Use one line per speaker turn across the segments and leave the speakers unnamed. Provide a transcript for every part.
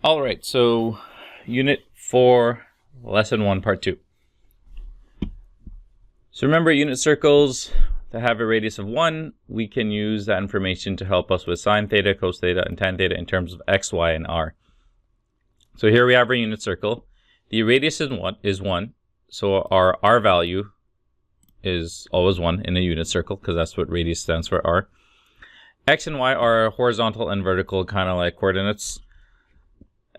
All right, so Unit 4, Lesson 1, Part 2. So remember, unit circles that have a radius of 1, we can use that information to help us with sine theta, cos theta, and tan theta in terms of x, y, and r. So here we have our unit circle. The radius is 1, so our r value is always 1 in a unit circle, because that's what radius stands for, r. X and y are horizontal and vertical, kind of like coordinates.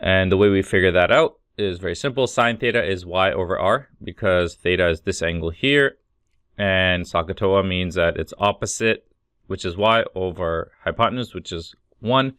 And the way we figure that out is very simple. Sine theta is y over r, because theta is this angle here, and SOHCAHTOA means that it's opposite, which is y, over hypotenuse, which is 1.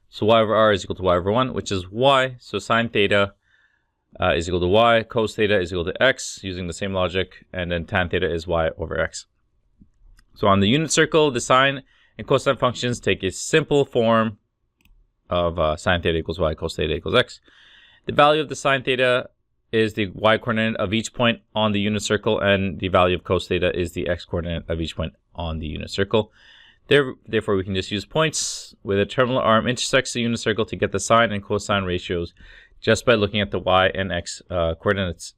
So y over r is equal to y over 1, which is y. So sine theta is equal to y, cos theta is equal to x, using the same logic, and then tan theta is y over x. So on the unit circle, the sine and cosine functions take a simple form of sine theta equals y, cos theta equals x. The value of the sine theta is the y coordinate of each point on the unit circle, and the value of cos theta is the x coordinate of each point on the unit circle. Therefore, we can just use points where the terminal arm intersects the unit circle to get the sine and cosine ratios just by looking at the y and x coordinates.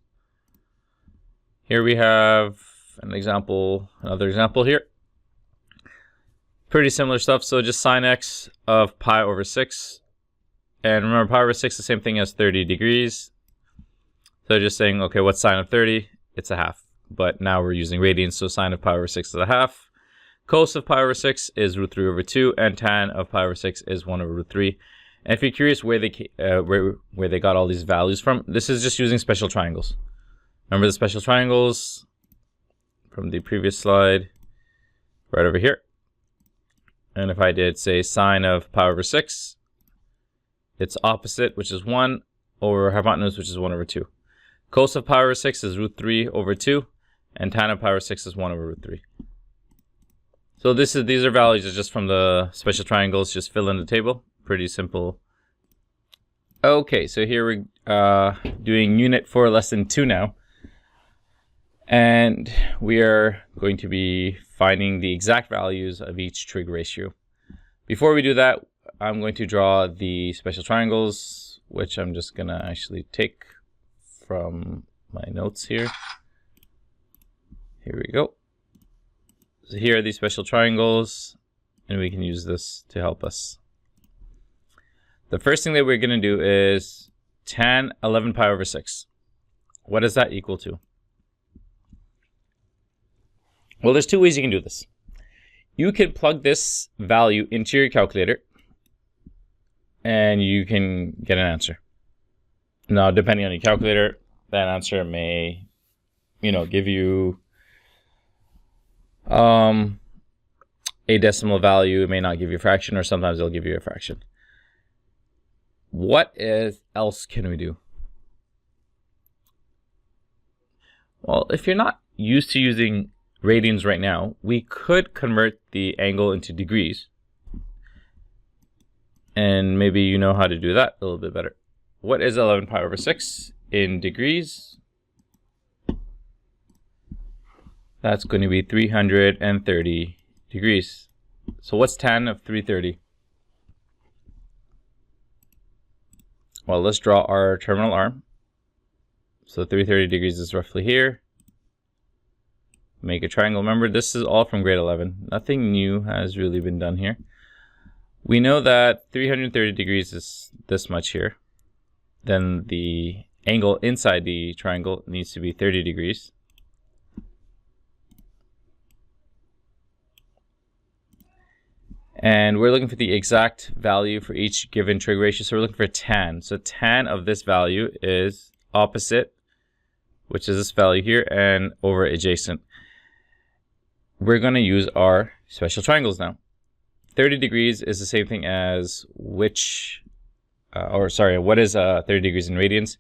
Here we have another example here. Pretty similar stuff. So just sine x of pi over 6. And remember, pi over 6 is the same thing as 30 degrees. So just saying, okay, what's sine of 30? It's a half. But now we're using radians, so sine of pi over 6 is a half. Cos of pi over 6 is root 3 over 2. And tan of pi over 6 is 1 over root 3. And if you're curious where they got all these values from, this is just using special triangles. Remember the special triangles from the previous slide? Right over here. And if I did, say, sine of pi over 6, it's opposite, which is 1, over hypotenuse, which is 1 over 2. Cos of pi over 6 is root 3 over 2, and tan of pi over 6 is 1 over root 3. So these are values just from the special triangles. Just fill in the table. Pretty simple. Okay, so here we're doing Unit 4, Lesson 2 now. And we are going to be finding the exact values of each trig ratio. Before we do that, I'm going to draw the special triangles, which I'm just going to actually take from my notes here. Here we go. So here are these special triangles, and we can use this to help us. The first thing that we're going to do is tan 11 pi over 6. What does that equal to? Well, there's two ways you can do this. You can plug this value into your calculator, and you can get an answer. Now, depending on your calculator, that answer may, give you a decimal value. It may not give you a fraction, or sometimes it'll give you a fraction. What else can we do? Well, if you're not used to using radians right now, we could convert the angle into degrees. And maybe you know how to do that a little bit better. What is 11 pi over 6 in degrees? That's going to be 330 degrees. So what's tan of 330? Well, let's draw our terminal arm. So 330 degrees is roughly here. Make a triangle. Remember, this is all from grade 11. Nothing new has really been done here. We know that 330 degrees is this much here. Then the angle inside the triangle needs to be 30 degrees. And we're looking for the exact value for each given trig ratio. So we're looking for tan. So tan of this value is opposite, which is this value here, and over adjacent. We're going to use our special triangles now. 30 degrees is the same thing as what is 30 degrees in radians?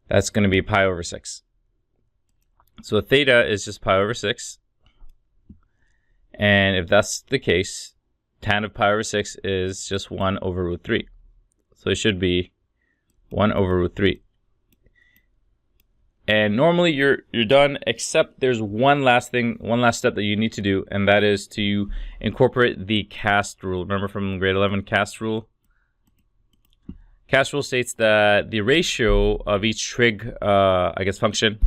That's going to be pi over 6. So theta is just pi over 6. And if that's the case, tan of pi over 6 is just 1 over root 3. So it should be 1 over root 3. And normally you're done, except there's one last step that you need to do, and that is to incorporate the cast rule. Remember from grade 11, cast rule? CAS rule states that the ratio of each trig, function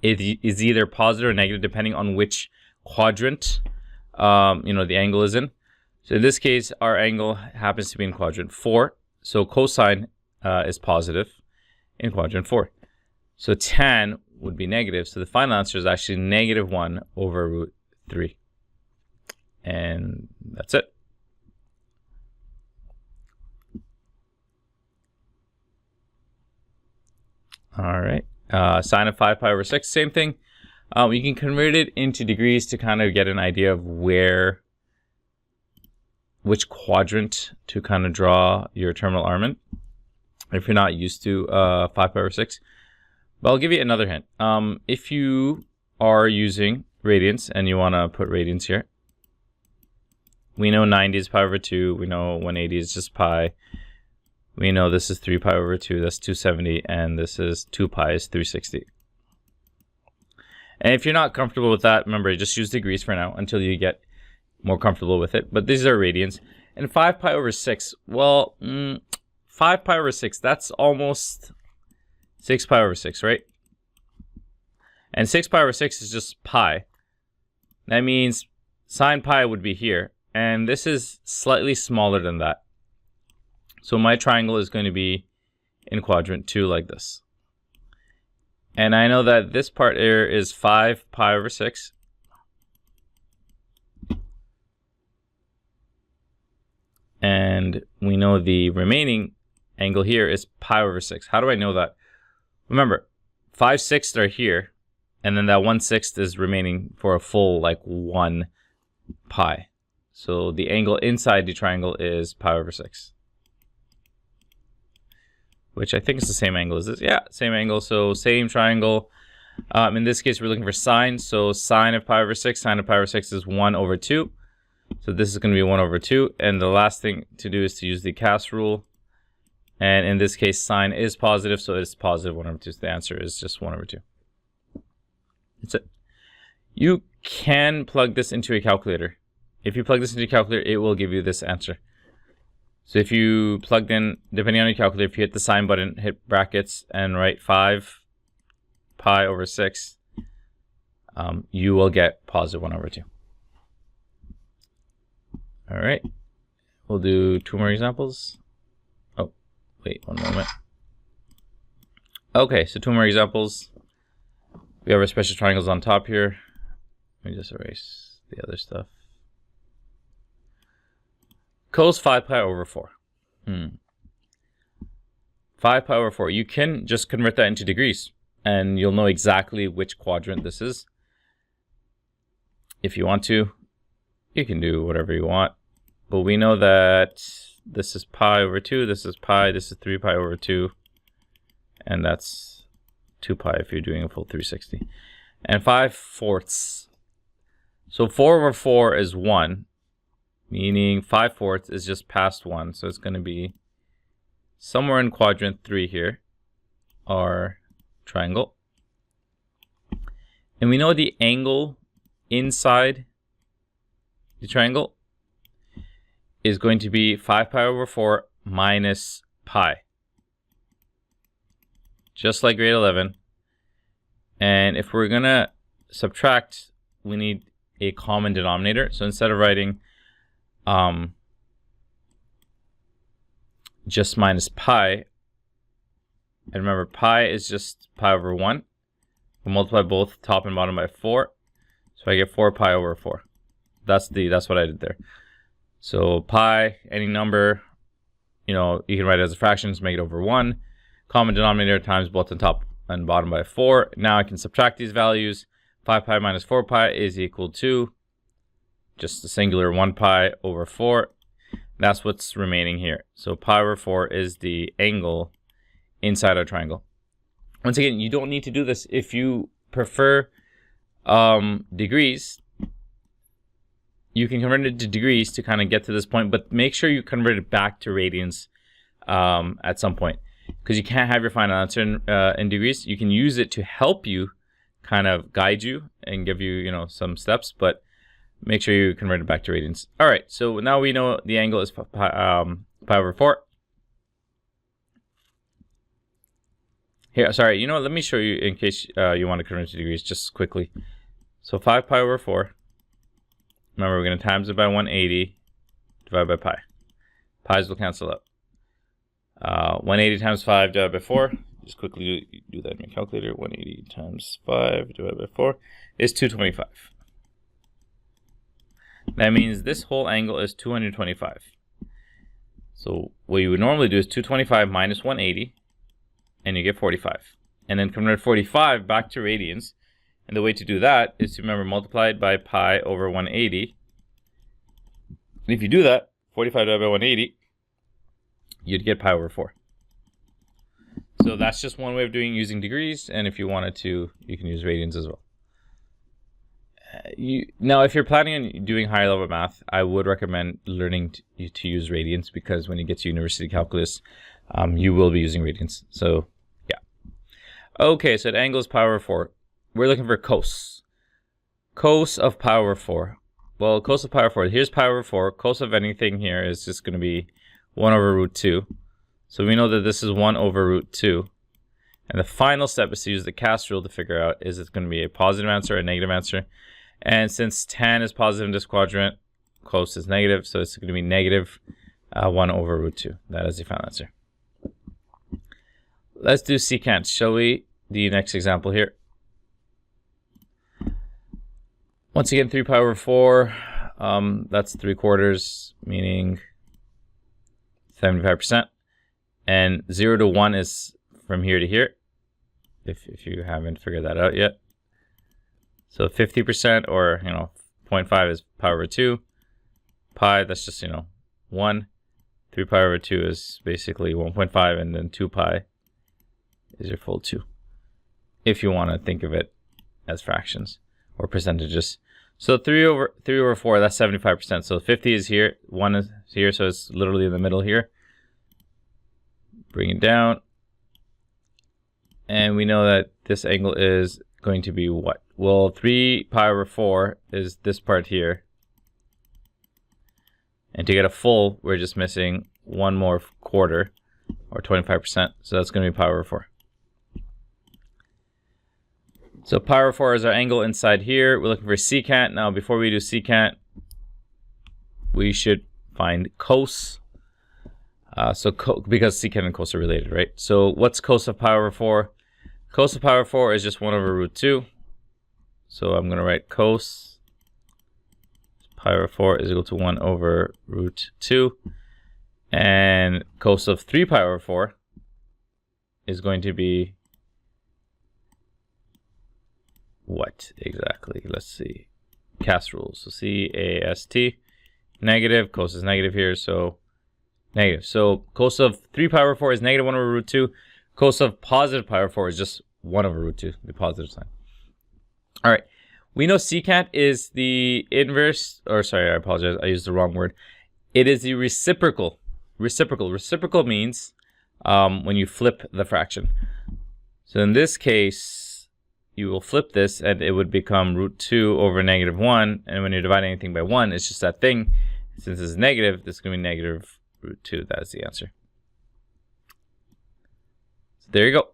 is either positive or negative depending on which quadrant, the angle is in. So in this case, our angle happens to be in quadrant 4. So cosine is positive in quadrant 4. So tan would be negative. So the final answer is actually -1 over root 3. And that's it. All right. Sine of 5 pi over 6, same thing. You can convert it into degrees to kind of get an idea of which quadrant to kind of draw your terminal arm in, if you're not used to 5 pi over 6. But I'll give you another hint. If you are using radians and you want to put radians here, we know 90 is pi over 2. We know 180 is just pi. We know this is 3 pi over 2. That's 270. And this is 2 pi is 360. And if you're not comfortable with that, remember, just use degrees for now until you get more comfortable with it. But these are radians. And 5 pi over 6, well, 5 pi over 6, that's almost 6 pi over 6, right? And 6 pi over 6 is just pi. That means sine pi would be here. And this is slightly smaller than that. So my triangle is going to be in quadrant 2 like this. And I know that this part here is 5 pi over 6. And we know the remaining angle here is pi over 6. How do I know that? Remember, 5/6 are here. And then that 1/6 is remaining for a full 1 pi. So the angle inside the triangle is pi over 6. Which I think is the same angle as this. Yeah, same angle. So same triangle. In this case, we're looking for sine. So sine of pi over 6. Sine of pi over 6 is 1 over 2. So this is going to be 1 over 2. And the last thing to do is to use the CAS rule. And in this case, sine is positive. So it's positive 1 over 2. So the answer is just 1 over 2. That's it. You can plug this into a calculator. If you plug this into a calculator, it will give you this answer. So if you plugged in, depending on your calculator, if you hit the sine button, hit brackets, and write 5 pi over 6, you will get positive 1 over 2. All right. We'll do 2 more examples. Oh, wait 1 moment. Okay, so 2 more examples. We have our special triangles on top here. Let me just erase the other stuff. Cos 5 pi over 4. 5 pi over 4. You can just convert that into degrees, and you'll know exactly which quadrant this is. If you want to, you can do whatever you want. But we know that this is pi over 2, this is pi, this is 3 pi over 2, and that's 2 pi if you're doing a full 360. And 5/4. So 4 over 4 is 1. Meaning 5/4 is just past 1. So it's going to be somewhere in quadrant 3 here, our triangle. And we know the angle inside the triangle is going to be 5 pi over 4 minus pi. Just like grade 11. And if we're going to subtract, we need a common denominator. So instead of writing just minus pi, and remember pi is just pi over 1. We'll multiply both top and bottom by 4, so I get 4 pi over 4. That's what I did there. So pi, any number, you can write it as a fraction, just make it over 1. Common denominator times both the top and bottom by 4. Now I can subtract these values. 5 pi minus 4 pi is equal to just the singular 1 pi over 4. That's what's remaining here. So pi over 4 is the angle inside our triangle. Once again, you don't need to do this. If you prefer degrees, you can convert it to degrees to kind of get to this point, but make sure you convert it back to radians at some point, because you can't have your final answer in degrees. You can use it to help you, kind of guide you and give you, some steps, but make sure you convert it back to radians. All right, so now we know the angle is pi over 4. Here, sorry, you know what? Let me show you in case you want to convert it to degrees just quickly. So 5 pi over 4. Remember, we're going to times it by 180 divided by pi. Pi's will cancel out. 180 times 5 divided by 4. Just quickly do that in your calculator. 180 times 5 divided by 4 is 225. That means this whole angle is 225. So what you would normally do is 225 minus 180, and you get 45. And then convert 45 back to radians. And the way to do that is to remember multiply it by pi over 180. And if you do that, 45 divided by 180, you'd get pi over 4. So that's just one way of using degrees. And if you wanted to, you can use radians as well. Now, if you're planning on doing higher level math, I would recommend learning to use radians, because when you get to university calculus, you will be using radians. So, yeah. Okay, so the angle is pi over 4. We're looking for cos. Cos of pi over 4. Well, cos of pi over 4. Here's pi over 4. Cos of anything here is just going to be 1 over root 2. So we know that this is 1 over root 2. And the final step is to use the CAS rule to figure out is it going to be a positive answer or a negative answer. And since tan is positive in this quadrant, cos is negative, so it's going to be negative 1 over root 2. That is the final answer. Let's do secant, shall we? The next example here. Once again, 3 pi over 4, that's 3/4, meaning 75%. And 0 to 1 is from here to here, if you haven't figured that out yet. So 50%, or 0.5 is pi over 2. Pi, that's just 1. 3 pi over 2 is basically 1.5, and then 2 pi is your full 2. If you want to think of it as fractions or percentages. So 3 over 4, that's 75%. So 50 is here, 1 is here, so it's literally in the middle here. Bring it down. And we know that this angle is going to be what? Well, 3 pi over 4 is this part here. And to get a full, we're just missing 1 more quarter, or 25%. So that's going to be pi over 4. So pi over 4 is our angle inside here. We're looking for secant. Now, before we do secant, we should find cos. Because secant and cos are related, right? So what's cos of pi over 4? Cos of pi over 4 is just 1 over root 2. So I'm going to write cos pi over 4 is equal to 1 over root 2. And cos of 3 pi over 4 is going to be what exactly? Let's see. CAS rules. So C-A-S-T. Negative. Cos is negative here, so negative. So cos of 3 pi over 4 is negative 1 over root 2. Cos of positive pi over 4 is just 1 over root 2, the positive sign. All right. We know secant is the inverse, or sorry, I apologize. I used the wrong word. It is the reciprocal. Reciprocal means when you flip the fraction. So in this case, you will flip this and it would become root 2 over negative 1. And when you're dividing anything by 1, it's just that thing. Since this is negative, this is going to be negative root 2. That is the answer. So there you go.